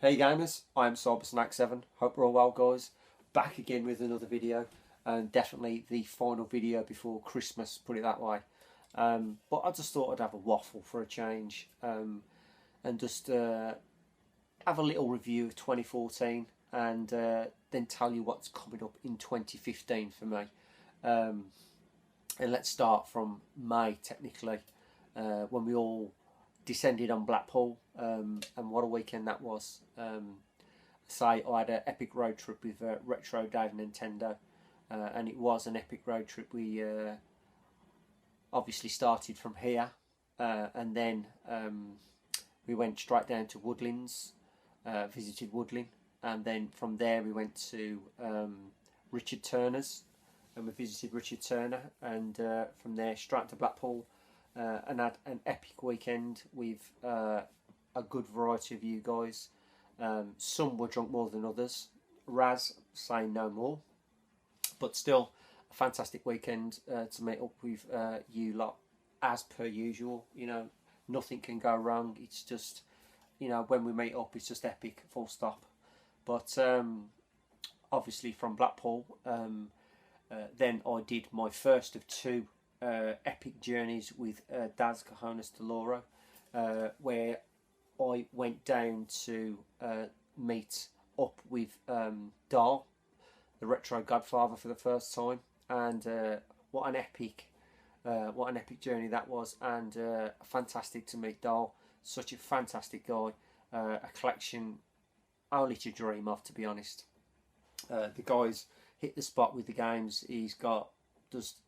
Hey gamers, I am CyberSnack7. Hope we're all well, guys. Back again with another video, and definitely the final video before Christmas, put it that way. But I just thought I'd have a waffle for a change, and just have a little review of 2014, and then tell you what's coming up in 2015 for me. And let's start from May, technically, when we all descended on Blackpool, and what a weekend that was. I had an epic road trip with Retro Dave Nintendo, and it was an epic road trip. We obviously started from here, and then we went straight down to Woodlands, visited Woodland, and then from there we went to Richard Turner's, and we visited Richard Turner, and from there straight to Blackpool, and had an epic weekend with a good variety of you guys. Some were drunk more than others. Raz saying no more, but still a fantastic weekend to meet up with you lot as per usual. You know, nothing can go wrong. It's just, you know, when we meet up, it's just epic, full stop. But obviously from Blackpool, then I did my first of two epic journeys with Daz Cajonas de Loro, where I went down to meet up with Dahl, the Retro Godfather, for the first time, and what an epic journey that was, and fantastic to meet Dahl. Such a fantastic guy, a collection only to dream of, to be honest. The guy's hit the spot with the games. He's got just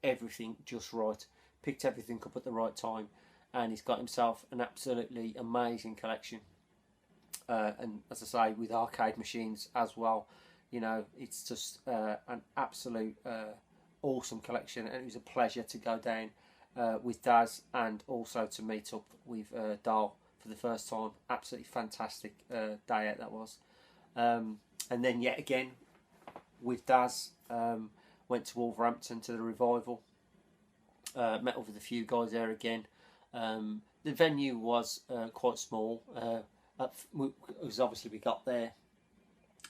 everything just right, picked everything up at the right time, and he's got himself an absolutely amazing collection. And as I say, with arcade machines as well, you know, it's just an absolute awesome collection, and it was a pleasure to go down with Daz, and also to meet up with Dahl for the first time. Absolutely fantastic day out that was. And then yet again with Daz, went to Wolverhampton to the Revival, met up with a few guys there again. The venue was quite small, because obviously we got there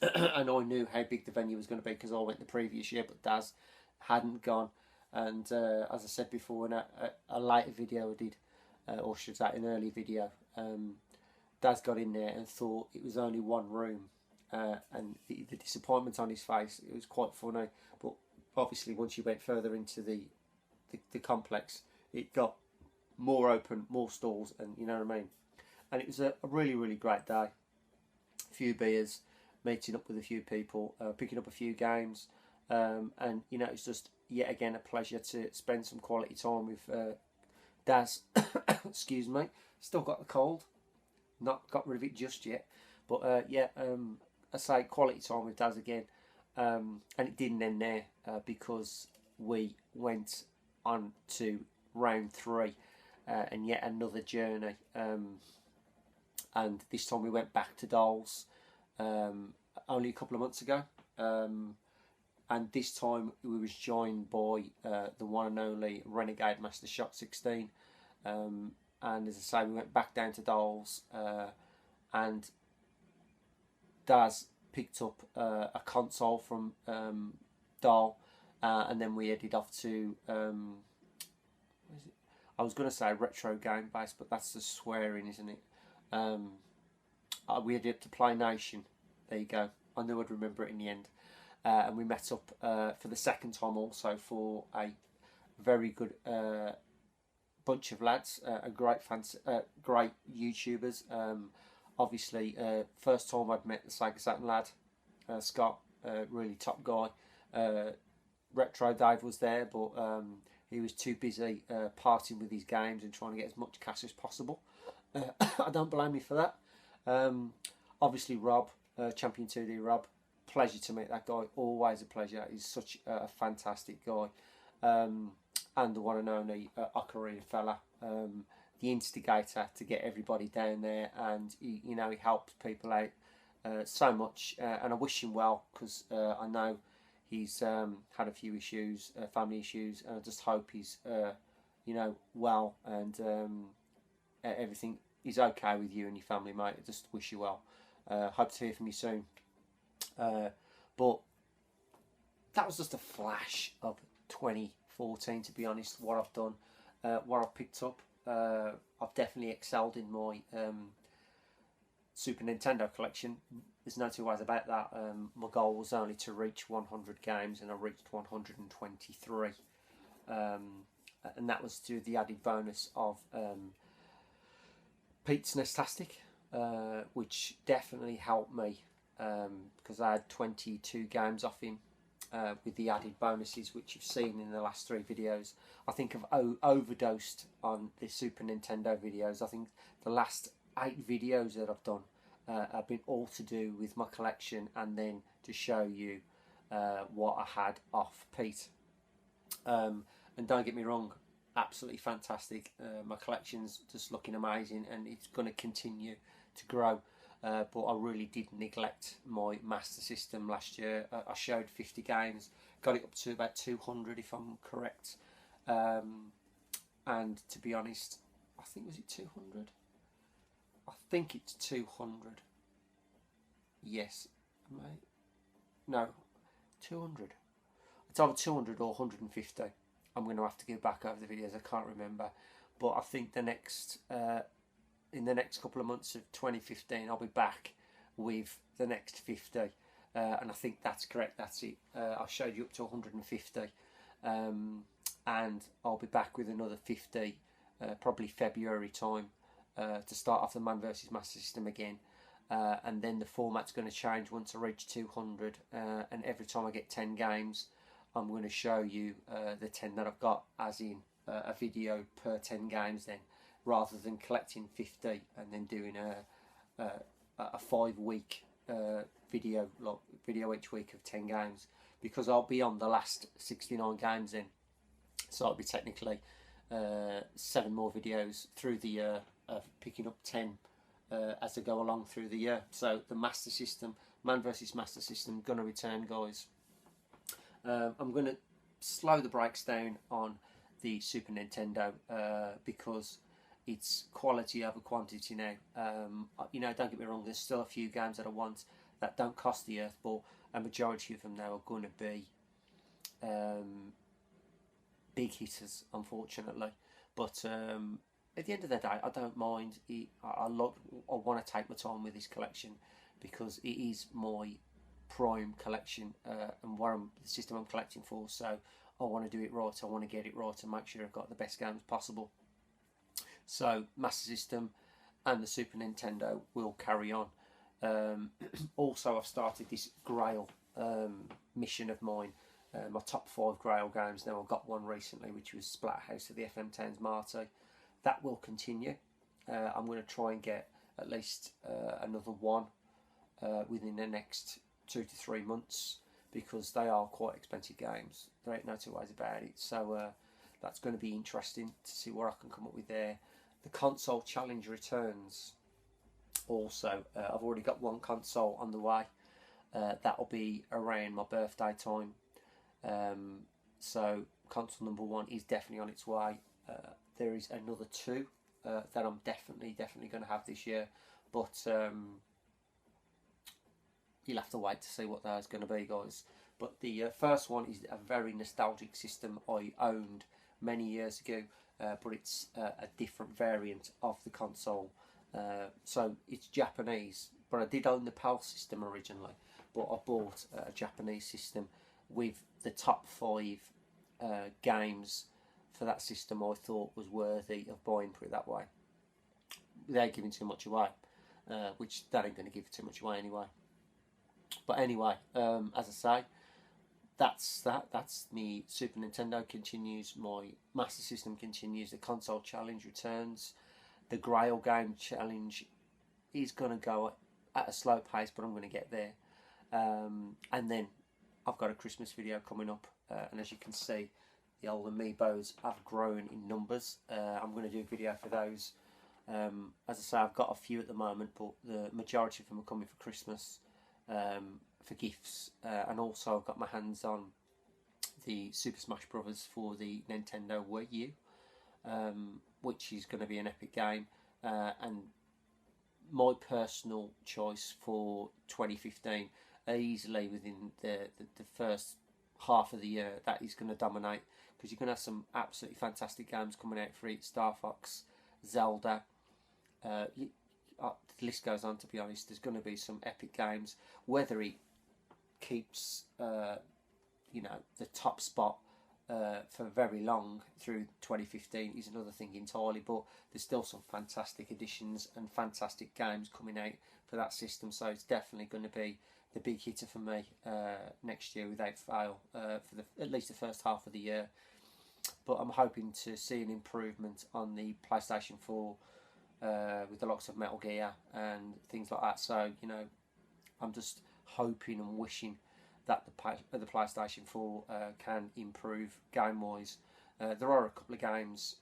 and I knew how big the venue was going to be because I went the previous year, but Daz hadn't gone. And as I said before in a later video I did, or should I say an early video, Daz got in there and thought it was only one room, and the disappointment on his face, it was quite funny. But obviously once you went further into the complex, it got more open, more stalls, and you know what I mean. And it was a really great day. A few beers, meeting up with a few people, picking up a few games, and you know, it's just yet again a pleasure to spend some quality time with Daz. Excuse me, still got the cold, not got rid of it just yet, but yeah, I say quality time with Daz again, and it didn't end there, because we went on to round 3, and yet another journey, and this time we went back to Dahl's, only a couple of months ago, and this time we was joined by the one and only Renegade Master Shot 16, and as I say, we went back down to Dahl's, and Daz picked up a console from Dahl, and then we headed off to I was going to say Retro Game Base, but that's the swearing, isn't it? We headed up to Play Nation. There you go. I knew I'd remember it in the end. And we met up for the second time also for a very good bunch of lads, a great fans, great YouTubers. Obviously, first time I'd met the Sega Saturn lad, Scott, really top guy. Retro Dave was there, but he was too busy partying with his games and trying to get as much cash as possible. I don't blame you for that. Obviously Rob, Champion 2D Rob, pleasure to meet that guy, always a pleasure. He's such a fantastic guy. And the one and only Ocarina fella, the instigator to get everybody down there, and he, you know, he helped people out so much, and I wish him well, because I know he's had a few issues, family issues, and I just hope he's you know, well, and everything is okay with you and your family, mate. I just wish you well. Hope to hear from you soon. But that was just a flash of 2014, to be honest. What I've done, what I've picked up. I've definitely excelled in my Super Nintendo collection. There's no two ways about that. My goal was only to reach 100 games, and I reached 123. And that was through the added bonus of Pete's Nestastic, which definitely helped me because I had 22 games off him with the added bonuses, which you've seen in the last 3 videos. I think I've overdosed on the Super Nintendo videos. I think the last 8 videos that I've done have been all to do with my collection, and then to show you what I had off Pete. And don't get me wrong, absolutely fantastic. My collection's just looking amazing, and it's going to continue to grow. But I really did neglect my Master System last year. I showed 50 games, got it up to about 200 if I'm correct. And to be honest, I think, was it 200? I think it's 200. Yes, mate. No, 200. It's either 200 or 150. I'm going to have to go back over the videos. I can't remember, but I think the next in the next couple of months of 2015, I'll be back with the next 50, and I think that's correct. That's it. I showed you up to 150, and I'll be back with another 50, probably February time, to start off the Man vs Master System again. And then the format's going to change once I reach 200, and every time I get 10 games, I'm going to show you the 10 that I've got, as in a video per 10 games then, rather than collecting 50 and then doing a 5-week video each week of 10 games, because I'll be on the last 69 games then, so I'll be technically 7 more videos through the year, picking up 10 as I go along through the year. So the Master System, Man vs Master System, gonna return, guys. I'm going to slow the brakes down on the Super Nintendo because it's quality over quantity now. You know, don't get me wrong, there's still a few games that I want that don't cost the earth, but a majority of them now are going to be big hitters, unfortunately. But at the end of the day, I don't mind. I want to take my time with this collection because it is my prime collection and the system I'm collecting for, so I want to do it right. I want to get it right and make sure I've got the best games possible. So Master System and the Super Nintendo will carry on. Also, I've started this Grail mission of mine, my top 5 Grail games. Now, I've got one recently, which was Splatterhouse of the FM10's Marty. That will continue. I'm going to try and get at least another one within the next 2 to 3 months, because they are quite expensive games. There ain't no two ways about it. So that's going to be interesting to see what I can come up with there. The console challenge returns. Also, I've already got one console on the way. That'll be around my birthday time. So console number 1 is definitely on its way. There is another 2 that I'm definitely going to have this year, but you'll have to wait to see what that's going to be, guys. But the first one is a very nostalgic system I owned many years ago, but it's a different variant of the console. So it's Japanese, but I did own the PAL system originally, but I bought a Japanese system with the top 5 games for that system I thought was worthy of buying, put it that way, without giving too much away, which that ain't going to give too much away anyway. But anyway, as I say, that's me. Super Nintendo continues, my Master System continues, the console challenge returns, the Grail game challenge is going to go at a slow pace, but I'm going to get there. And then I've got a Christmas video coming up, and as you can see, the old amiibos have grown in numbers. I'm going to do a video for those. As I say, I've got a few at the moment, but the majority of them are coming for Christmas, for gifts, and also I've got my hands on the Super Smash Bros. For the Nintendo Wii U, which is going to be an epic game, and my personal choice for 2015, easily within the first half of the year, that is going to dominate, because you're going to have some absolutely fantastic games coming out for it. Star Fox, Zelda, the list goes on, to be honest. There's going to be some epic games. Whether it keeps the top spot for very long through 2015 is another thing entirely, but there's still some fantastic additions and fantastic games coming out for that system, so it's definitely going to be the big hitter for me next year without fail, for at least the first half of the year. But I'm hoping to see an improvement on the PlayStation 4 with the likes of Metal Gear and things like that. So I'm just hoping and wishing that the PlayStation 4 can improve game-wise. There are a couple of games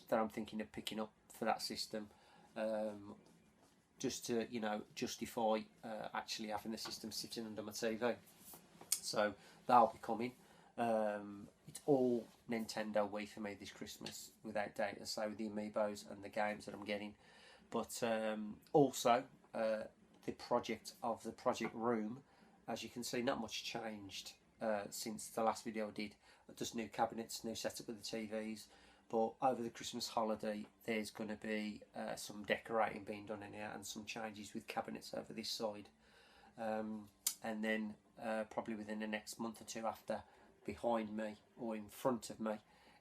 that I'm thinking of picking up for that system, just to justify actually having the system sitting under my TV. So that'll be coming. It's all Nintendo Wii for me this Christmas, without doubt, as I say, with the amiibos and the games that I'm getting. But also the project of the Project Room. As you can see, not much changed since the last video I did. Just new cabinets, new setup with the TVs. But over the Christmas holiday, there's going to be some decorating being done in here and some changes with cabinets over this side. And then probably within the next month or two after, behind me or in front of me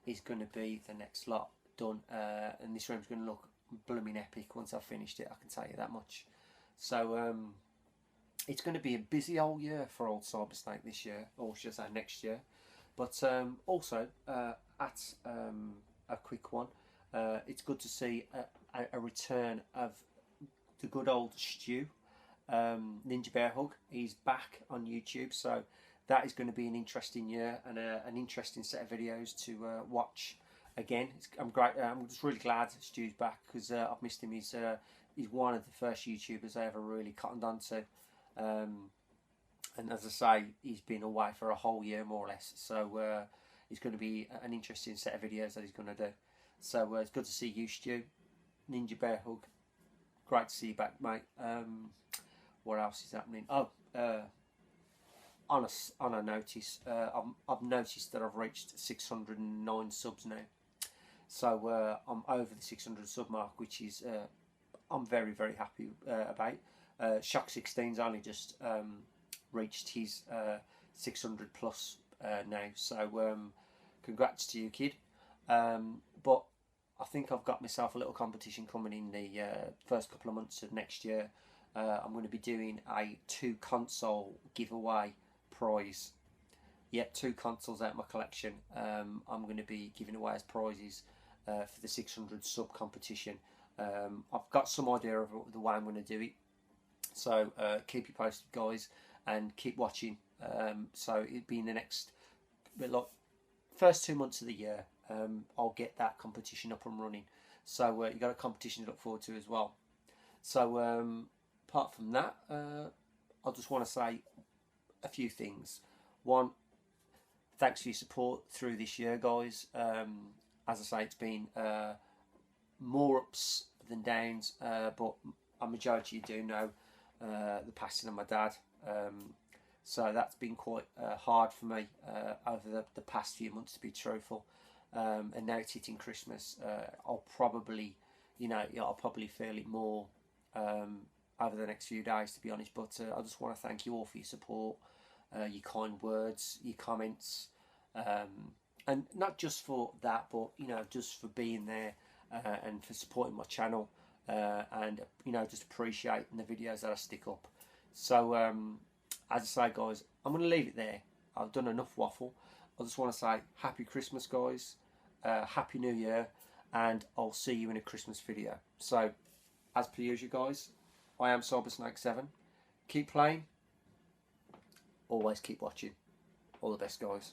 is going to be the next lot done. And this room's going to look blooming epic once I've finished it, I can tell you that much. So it's going to be a busy old year for old Cybersnake this year, or should I say next year. But also, at a quick one, it's good to see a return of the good old Stu, Ninja Bear Hug. He's back on YouTube, so that is going to be an interesting year and an interesting set of videos to watch again. I'm just really glad Stu's back, because I've missed him. He's one of the first YouTubers I ever really cottoned on to. And as I say, he's been away for a whole year more or less, so it's going to be an interesting set of videos that he's going to do. So it's good to see you, Stu. Ninja Bear Hug, great to see you back, mate. What else is happening? Oh, on a notice, I've noticed that I've reached 609 subs now, so I'm over the 600 sub mark, which is I'm very, very happy about. Shock 16's only just reached his 600 plus now, so congrats to you, kid. But I think I've got myself a little competition coming in the first couple of months of next year. I'm going to be doing a 2 console giveaway prize. Yep, 2 consoles out of my collection. I'm going to be giving away as prizes for the 600 sub competition. I've got some idea of the way I'm going to do it, so keep you posted, guys, and keep watching. So it'll be in the next, first 2 months of the year. I'll get that competition up and running, so you got a competition to look forward to as well. So apart from that, I just want to say a few things. One, thanks for your support through this year, guys. As I say, it's been more ups than downs, but a majority you do know the passing of my dad. So that's been quite hard for me over the past few months, to be truthful. And now it's hitting Christmas. I'll probably feel it more over the next few days, to be honest. But I just want to thank you all for your support, your kind words, your comments, and not just for that, but just for being there and for supporting my channel, and just appreciating the videos that I stick up. So as I say, guys, I'm going to leave it there. I've done enough waffle. I just want to say Happy Christmas, guys. Happy New Year, and I'll see you in a Christmas video. So, as per usual, guys, I am Cybersnake7. Keep playing, always keep watching. All the best, guys.